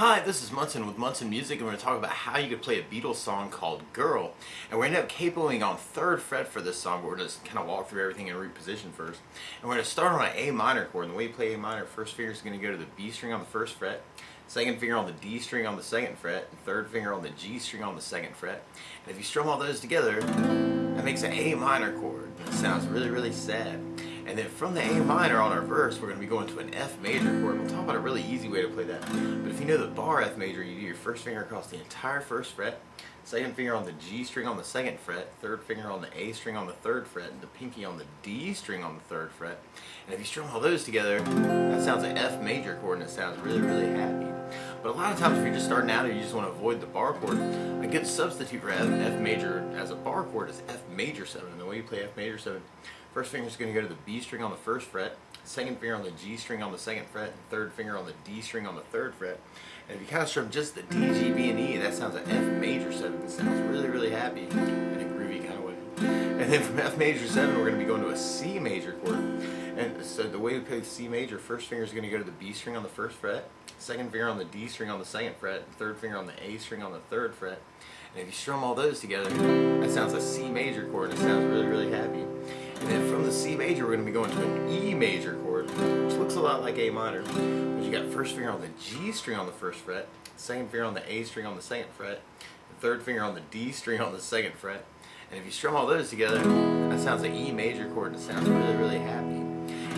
Hi, this is Munson with Munson Music, and we're going to talk about how you could play a Beatles song called Girl. And we're going to end up capoing on 3rd fret for this song, but we're going to kind of walk through everything in root position first. And we're going to start on an A minor chord. And the way you play A minor, first finger is going to go to the B string on the 1st fret, second finger on the D string on the 2nd fret, and third finger on the G string on the 2nd fret. And if you strum all those together, that makes an A minor chord. It sounds really, really sad. And then from the A minor on our verse, we're going to be going to an F major chord. We'll talk about a really easy way to play that. But if you know the bar F major, you do your first finger across the entire 1st fret, second finger on the G string on the 2nd fret, third finger on the A string on the 3rd fret, and the pinky on the D string on the 3rd fret. And if you strum all those together, that sounds like F major chord, and it sounds really, really happy. But a lot of times if you're just starting out or you just want to avoid the bar chord, a good substitute for F major as a bar chord is F major 7. And the way you play F major 7, first finger is going to go to the B string on the 1st fret, second finger on the G string on the 2nd fret, and third finger on the D string on the 3rd fret. And if you kind of strum just the D, G, B, and E, that sounds like F major 7. It sounds really, really happy in a groovy kind of way. And then from F major 7, we're going to be going to a C major chord. And so the way we play C major, first finger is going to go to the B string on the 1st fret, second finger on the D string on the 2nd fret, and third finger on the A string on the 3rd fret. And if you strum all those together, that sounds like C major chord, and it sounds really, really happy. And then from the C major, we're going to be going to an E major chord, which looks a lot like A minor. But you got first finger on the G string on the 1st fret, second finger on the A string on the 2nd fret, and third finger on the D string on the 2nd fret. And if you strum all those together, that sounds like E major chord, and it sounds really, really happy.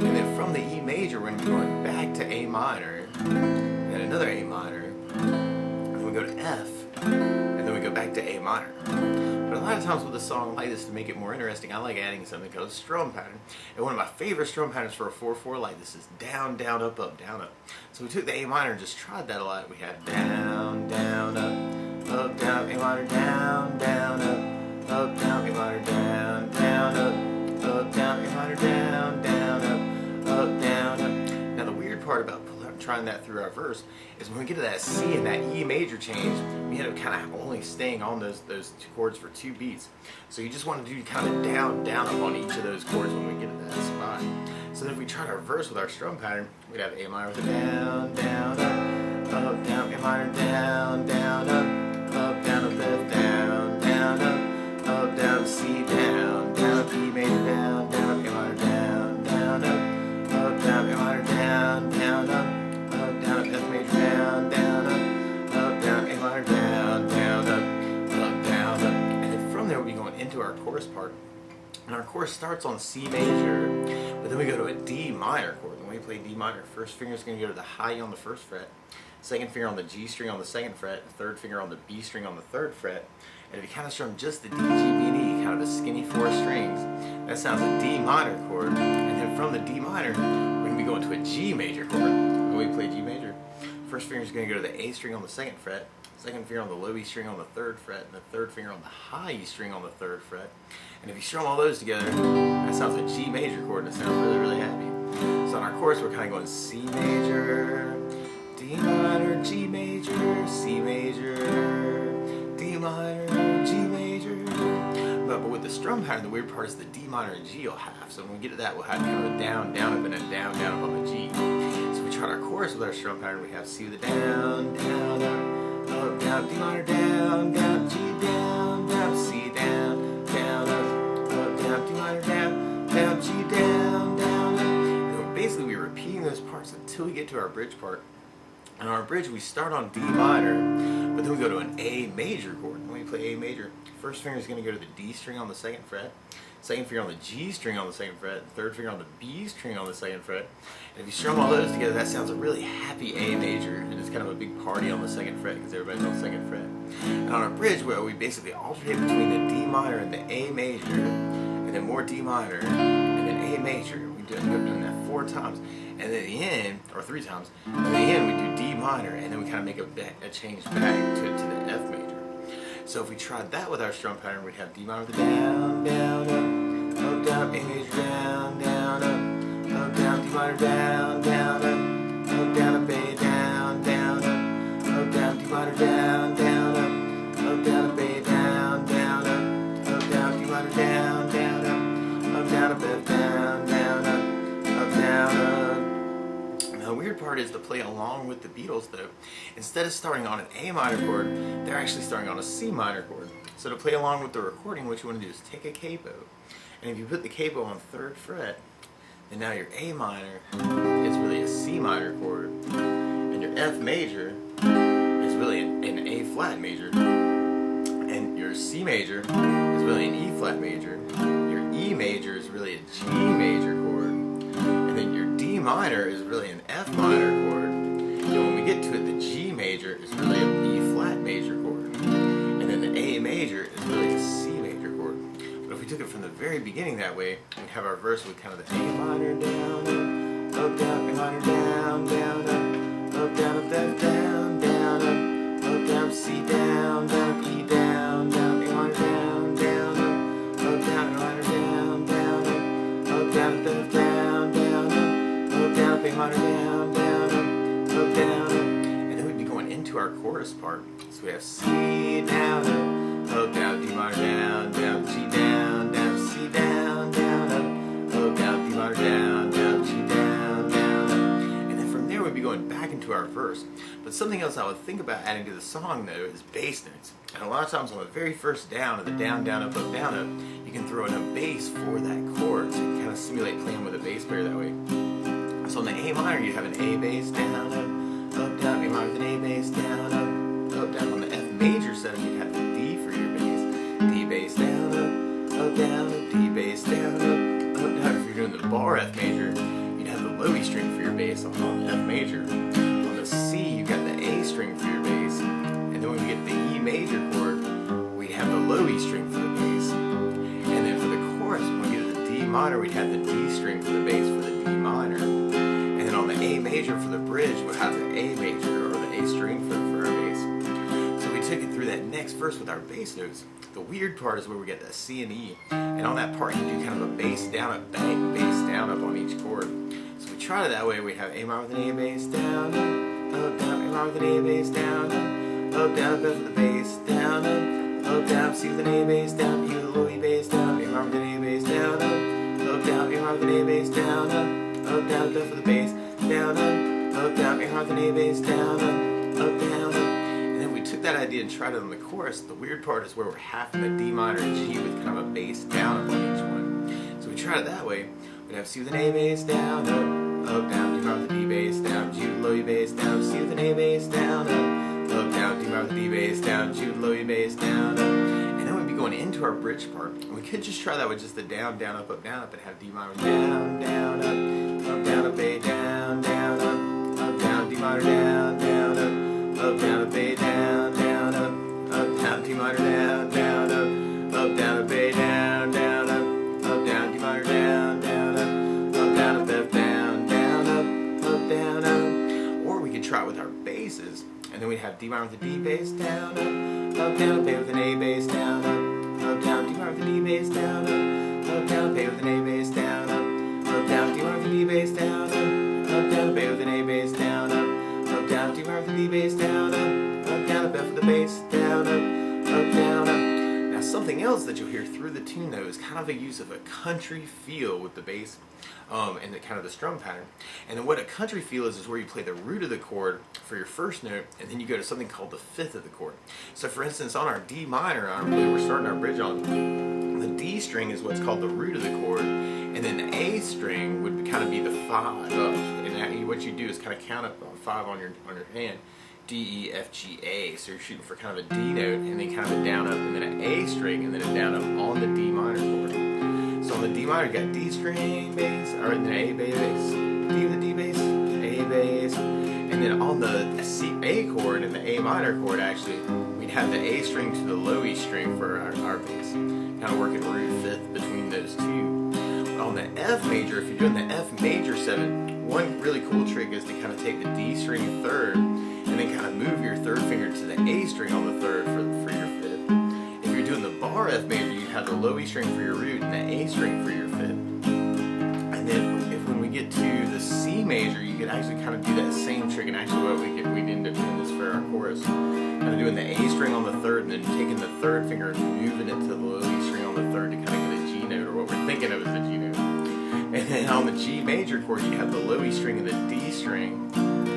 And then from the E major, we're going to be going back to A minor, and then another A minor, and then we go to F, and then we go back to A minor. But a lot of times with a song like this, to make it more interesting, I like adding something called a strum pattern. And one of my favorite strum patterns for a 4/4 like this is down, down, up, up, down, up. So we took the A minor and just tried that a lot. We had down, down, up, down, A minor, down, down, up, down, A minor, down, down, up, down, A minor, down, down, up, down, up. Now the weird part about trying that through our verse is when we get to that C and that E major change, we end up kind of only staying on those two chords for 2 beats. So you just want to do kind of down, down, up on each of those chords when we get to that spot. So then if we tried our verse with our strum pattern, we'd have A minor with a down, down, up, down, A minor, down, down, up, down, up, down, down, up, down, C, down, down, up, E major, down, down, A minor, down, down, up, down, A minor, down, down, up, down, F major, down, down, up, down, A minor, down, down, up, down, up. And then from there we'll be going into our chorus part. And our chorus starts on C major, but then we go to a D minor chord. And when we play D minor, first finger is going to go to the high E on the 1st fret, second finger on the G string on the 2nd fret, third finger on the B string on the 3rd fret. And if you kind of strum just the D, G, B, and E, kind of a skinny 4 strings, that sounds a D minor chord. And then from the D minor, we're going to be going to a G major chord. When we play G major, first finger is going to go to the A string on the 2nd fret, second finger on the low E string on the 3rd fret, and the third finger on the high E string on the 3rd fret. And if you strum all those together, that sounds like G major chord, and it sounds really, really happy. So on our chorus, we're kind of going C major, D minor, G major, C major, D minor, G major. But with the strum pattern, the weird part is the D minor and G will have. So when we get to that, we'll have kind of a down, down, up, and a down, down, up on the G. So we tried our chorus with our strum pattern. We have C with a down, down, up, down, D minor, down, down, G, down, down, C, down, down, up, down, D minor, down, down, G, down, down, up. And basically, we're repeating those parts until we get to our bridge part. And on our bridge, we start on D minor, but then we go to an A major chord. When we play A major, first finger is going to go to the D string on the 2nd fret, second finger on the G string on the 2nd fret, third finger on the B string on the 2nd fret. And if you strum all those together, that sounds a really happy A major, and it's kind of a big party on the 2nd fret because everybody's on the 2nd fret. And on our bridge, well, we basically alternate between the D minor and the A major, and then more D minor, and then A major. We end up doing that 4 times. And then at the end, or 3 times, and at the end we do D minor, and then we kind of make a change back to the F major. So if we tried that with our strum pattern, we'd have D minor with a down, down, up, down, A major, down, down, up, down, D minor, down, down, up, down, up, A, down, down, up, down, D minor, down, down, up, down, up, A, down, down, up, down, D minor, down, down, up, down, up, F, down, down, up, down, up. Now we're weird part is to play along with the Beatles though. Instead of starting on an A minor chord, they're actually starting on a C minor chord. So to play along with the recording, what you want to do is take a capo. And if you put the capo on 3rd fret, then now your A minor is really a C minor chord. And your F major is really an A flat major. And your C major is really an E flat major. Your E major is really a G major chord. And then your D minor is really an F minor chord. And when we get to it, the G major is really a B flat major chord. And then the A major is really a C major chord. But if we took it from the very beginning that way, we'd have our verse with kind of the A minor down, up, down, A minor down, down, up, down, up, down, down, up, down, C down, down, E down, down, A minor down, down, up, down, A minor down, down, up, down, down, down, A minor down, down, up, down, and then we'd be going into our chorus part. So we have C down, up, down, D minor down, down, G down, down, C down, down, up, down, D minor down, down, G down, down, and then from there we'd be going back into our verse. But something else I would think about adding to the song though is bass notes. And a lot of times on the very first down of the down, down, up, you can throw in a bass for that chord, so you can kind of simulate playing with a bass player that way. So on the A minor, you have an A bass down, up, down, A minor with an A bass down, up, down. On the F major 7, you'd have the D for your bass, D bass down, up, down, D bass down, up, down. If you're doing the bar F major, you'd have the low E string for your bass on the F major. On the C, you got the A string for your bass, and then when we get the E major chord, we'd have the low E string for the bass. And then for the chorus, when we get to the D minor, we'd have the D string for the bass for the D minor. And then on the A major for the bridge, we'll have the A major or the A string for our bass. So we took it through that next verse with our bass notes. The weird part is where we get the C and E. And on that part, you do kind of a bass down up, bang, bass down up on each chord. So we try it that way. We have A minor with an A bass down, up, down, A minor with an A bass down, up, down, F with the bass down, up, down, C with an A bass down, E with a low E bass down, A minor with an A bass down, up, down, A minor with an A bass down, up, down, F with the bass down, up, down, A minor with an A bass down, up, down, and then we took that idea and tried it on the chorus. The weird part is where we're halving the D minor and G with kind of a bass down up on each one. So we tried it that way. We'd have C with an A bass down, up, down, D minor with a D bass down, G with a low E bass down, C with an A bass down, up, down, D minor with a D bass down, G with a low E bass down, and then we'd be going into our bridge part. And we could just try that with just the down, down, up, and have D minor down, down, up, down, up, A, down, down, up, down, D minor down, down, up, down, up, A, down, down, up, down, D minor down, down, up, down, up, A, down, down, up, down, D minor down, down, down, up, F, down, down, or we could try it with our basses, and then we'd have D minor with a D bass down, up, down, A with an A bass down, up, down, D minor with a D bass down, up, down, A with an A bass down, up, down, D minor with a D bass down, up, down, A with an A bass down, up, down, D minor with a D bass down, up, down, F with the bass down, up, down, Now something else that you'll hear through the tune though is kind of a use of a country feel with the bass, and the kind of the strum pattern. And then what a country feel is where you play the root of the chord for your first note, and then you go to something called the fifth of the chord. So for instance, on our D minor, we're starting our bridge on the D string is what's called the root of the chord, and then the A string would kind of be the 5 up. And what you do is kind of count up 5 on your hand. D, E, F, G, A. So you're shooting for kind of a D note, and then kind of a down up, and then an A string, and then a down up on the D minor chord. So on the D minor, you got D string bass, or then A bass, D with a D bass, A bass, and then on the C A chord and the A minor chord, actually, we'd have the A string to the low E string for our bass, kind of working root fifth between those two. But on the F major, if you're doing the F major 7, one really cool trick is to kind of take the D string third, and then kind of move your third finger to the A string on the third for your fifth. If you're doing the bar F major, you have the low E string for your root and the A string for your fifth. And then when we get to the C major, you could actually kind of do that same trick, and actually we'd end up doing this for our chorus. Kind of doing the A string on the third, and then taking the third finger and moving it to the low E string on the third to kind of get a G note, or what we're thinking of as the G note. And then on the G major chord, you have the low E string and the D string.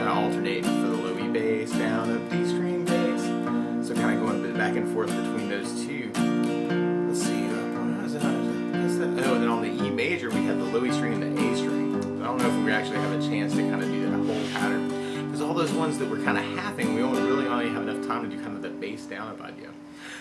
kind of alternate for the low E bass, down, up, D string bass. So kind of going back and forth between those two. Let's see, what was that? Oh, and then on the E major we had the low E string and the A string. I don't know if we actually have a chance to kind of do that whole pattern, because all those ones that we're kind of halving, we only have enough time to do kind of the bass down up idea.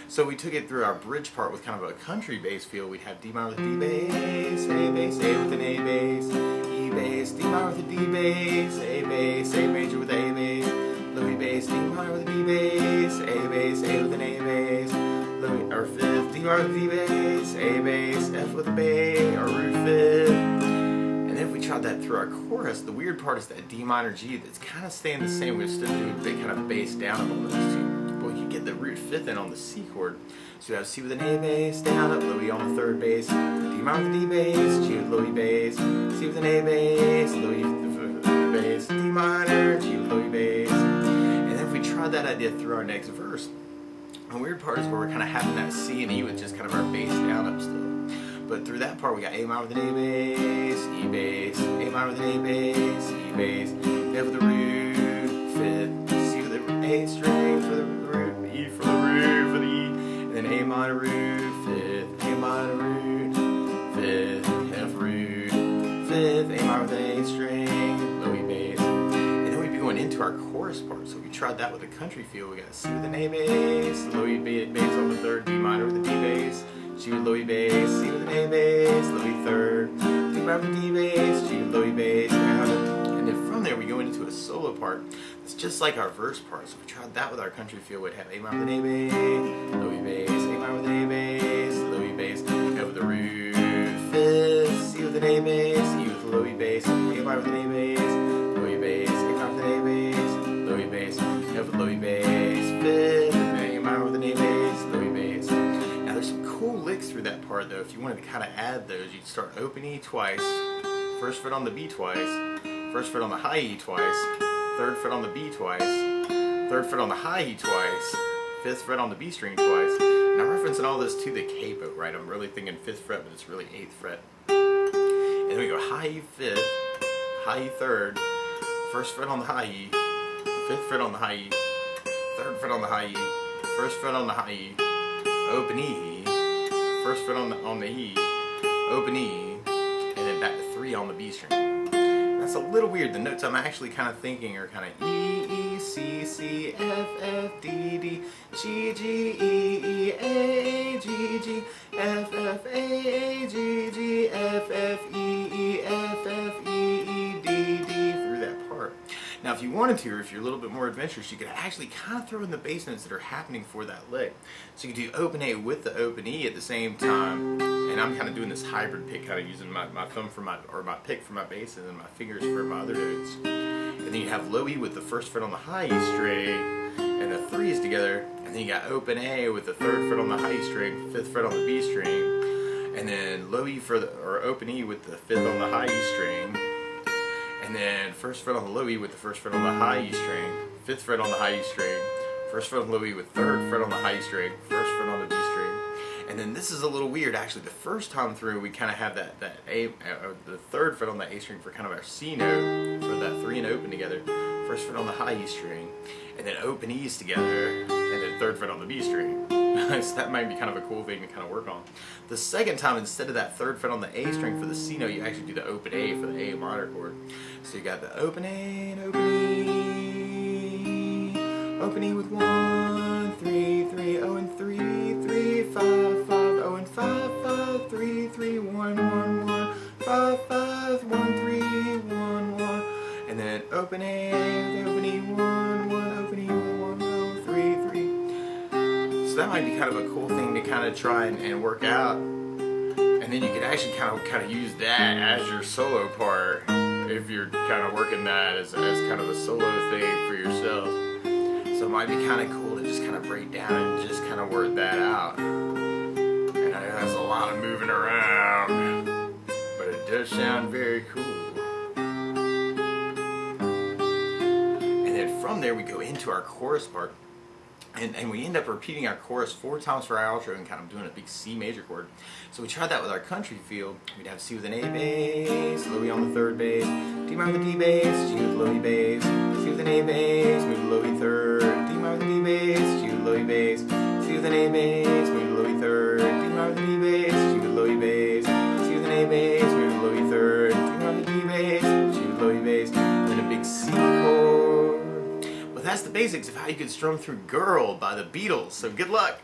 So we took it through our bridge part with kind of a country bass feel. We'd have D minor with a D bass, A bass, A with an A bass, E bass, D minor with a D bass, A bass, A major with a A bass, low E bass, D minor with a D bass, A bass, A with an A bass, low E, or fifth, D minor with a D bass, A bass, F with a bass, or root fifth. And then if we tried that through our chorus, the weird part is that D minor G that's kind of staying the same. We're still doing a big kind of bass down up on those two. But you get the root fifth in on the C chord. So you have C with an A bass, down up, low E on the third bass, D minor with a D bass, G with low E bass, C with an A bass, low E with the bass, D minor, G with low E bass. And then if we tried that idea through our next verse, the weird part is where we're kind of having that C and E with just kind of our bass down up still. But through that part we got A minor with an A bass, E bass, A minor with an A bass, E bass, F with the root, fifth, C with the A string for the root, E for the root for the E, and then A minor root, fifth, A minor root, fifth, F root, fifth, A minor with an A string, low E bass. And then we'd be going into our chorus part. So we tried that with a country feel. We got C with an A bass, low E bass on the third, D minor with a D bass, G with low E bass, C with an A bass, low E third, D minor with a D bass, G with low E bass, and then from there we go into a solo part. It's just like our verse part. So we tried that with our country feel. We'd have A minor with an A bass, low E bass, A minor with an A bass, low E bass, F with the root, fifth, C with an A bass, E with low E bass, A minor with an A bass, low E bass, A minor with an A bass, low E bass, F with low E bass, fifth, and then A minor with an A bass, low E bass. Now there's some cool licks through that part though. If you wanted to kind of add those, you'd start open E twice, first fret on the B twice, first fret on the high E twice, third fret on the B twice, third fret on the high E twice, fifth fret on the B string twice. And I'm referencing all this to the capo, right? I'm really thinking fifth fret, but it's really eighth fret. And then we go high E fifth, high E third, first fret on the high E, fifth fret on the high E, third fret on the high E, first fret on the high E, open E, first fret on the E, open E, and then back to 3 on the B string. That's a little weird. The notes I'm actually kind of thinking are kind of E, E, C, C, F, F, D, D, G, G, E, E, A, G, G, F, F, A, G, G, F, F, E, E, F, F, E, E, D, D through that part. Now if you wanted to, or if you're a little bit more adventurous, you could actually kind of throw in the bass notes that are happening for that lick. So you could do open A with the open E at the same time. And I'm kind of doing this hybrid pick, kind of using my thumb for my pick for my bass and then my fingers for my other notes. And then you have low E with the first fret on the high E string and the 3's together. And then you got open A with the third fret on the high E string, fifth fret on the B string, and then low E or open E with the fifth on the high E string. And then first fret on the low E with the first fret on the high E string, fifth fret on the high E string, first fret on the low E with third fret on the high E string, first fret on the B string. And then this is a little weird actually. The first time through we kind of have that the third fret on the A string for kind of our C note for that 3 and open together, first fret on the high E string, and then open E's together, and then third fret on the B string. So that might be kind of a cool thing to kind of work on. The second time, instead of that third fret on the A string for the C note, you actually do the open A for the A minor chord. So you got the open A and open E with 1, 3, 3, oh and 3, 3, 5, 5, oh and 5, 5, 3, 3, 1, 1, 1, 5, 5, 1, 3, 1, 1, and then open A, open E, 1, 1, open E, 1, 1, 3, 3. So that might be kind of a cool thing to kind of try and work out. And then you could actually kind of use that as your solo part if you're kind of working that as kind of a solo thing for yourself. So it might be kind of cool to just kind of break down and just kind of work that out. And I know that's a lot of moving around, but it does sound very cool. And then from there we go into our chorus part. And we end up repeating our chorus 4 times for our outro and kind of doing a big C major chord. So we tried that with our country feel. We'd have C with an A bass, low E on the third bass, D minor with the D bass, G with low E bass, C with A bass, move to low E third, D minor with the D bass, G with low E bass, C with an A bass, move to low E third, D minor with the D bass, G with low E bass, C with an A bass, move to low E third, D minor with the D bass, G with low E bass, and then a big C chord. Well, that's the basics of how you could strum through Girl by the Beatles, so good luck!